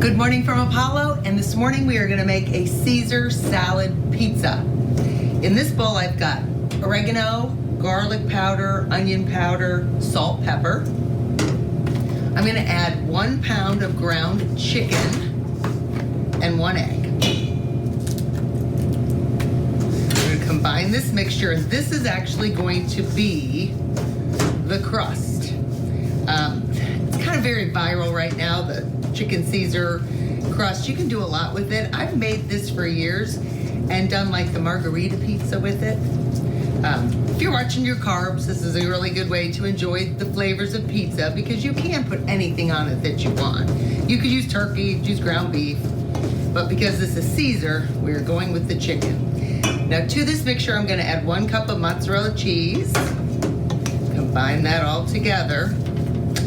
Good morning from Apollo, and this morning we are going to make a Caesar salad pizza. In this bowl I've got oregano, garlic powder, onion powder, salt, pepper. I'm going to add 1 pound of ground chicken and 1 egg. I'm going to combine this mixture, and this is actually going to be the crust. It's kind of very viral right now, the chicken Caesar crust. You can do a lot with it. I've made this for years and done like the margarita pizza with it. If you're watching your carbs, this is a really good way to enjoy the flavors of pizza because you can put anything on it that you want. You could use turkey, you could use ground beef, but because this is Caesar, we're going with the chicken. Now to this mixture, I'm gonna add 1 cup of mozzarella cheese. Combine that all together.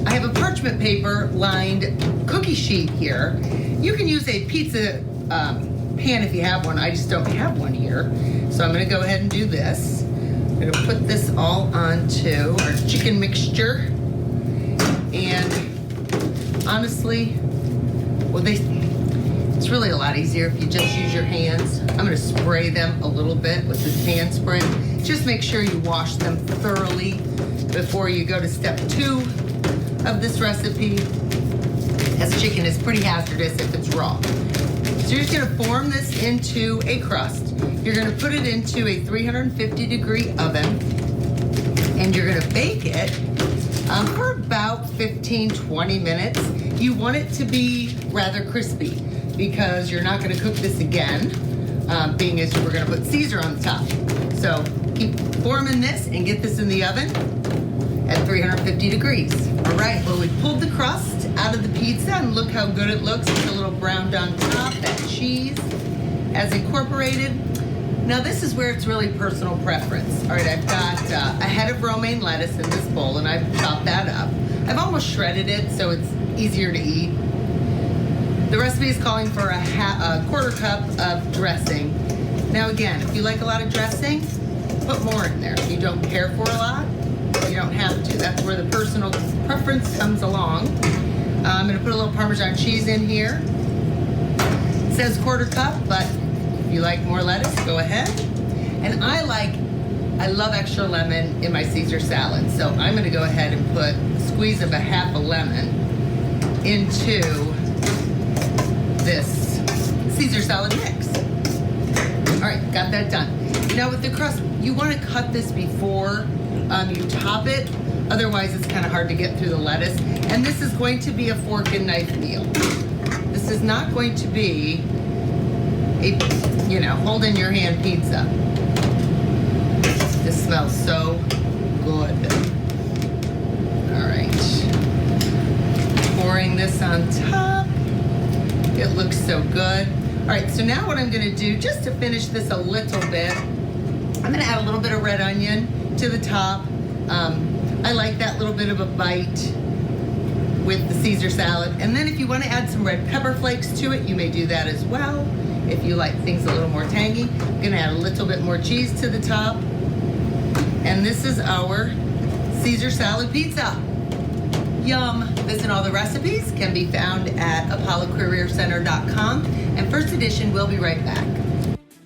I have a parchment paper lined cookie sheet here. You can use a pizza pan if you have one. I just don't have one here. So I'm gonna go ahead and do this. I'm gonna put this all onto our chicken mixture. And honestly, it's really a lot easier if you just use your hands. I'm gonna spray them a little bit with this hand spray. Just make sure you wash them thoroughly before you go to step 2 of this recipe, as chicken is pretty hazardous if it's raw. So you're just gonna form this into a crust. You're gonna put it into a 350-degree oven, and you're gonna bake it for about 15-20 minutes. You want it to be rather crispy because you're not gonna cook this again, being as we're gonna put Caesar on the top. So keep forming this and get this in the oven at 350 degrees. All right, well, we pulled the crust out of the pizza and look how good it looks. It's a little browned on top. That cheese has incorporated. Now this is where it's really personal preference. All right, I've got a head of romaine lettuce in this bowl, and I've chopped that up. I've almost shredded it so it's easier to eat. The recipe is calling for a 1/4 cup of dressing. Now again, if you like a lot of dressing, put more in there. If you don't care for a lot, you don't have to. That's where the personal preference comes along. I'm gonna put a little Parmesan cheese in here. It says 1/4 cup, but if you like more lettuce, go ahead. And I love extra lemon in my Caesar salad, so I'm gonna go ahead and put a squeeze of a 1/2 lemon into this Caesar salad mix. All right, got that done. Now with the crust, you wanna cut this before you top it, otherwise it's kind of hard to get through the lettuce. And this is going to be a fork and knife meal. This is not going to be a, hold in your hand pizza. This smells so good. All right, pouring this on top. It looks so good. All right, so now what I'm gonna do, just to finish this a little bit, I'm gonna add a little bit of red onion to the top. I like that little bit of a bite with the Caesar salad. And then if you want to add some red pepper flakes to it, you may do that as well. If you like things a little more tangy, I'm gonna add a little bit more cheese to the top. And this is our Caesar salad pizza. Yum. This and all the recipes can be found at apollocareercenter.com. And First Edition will be right back.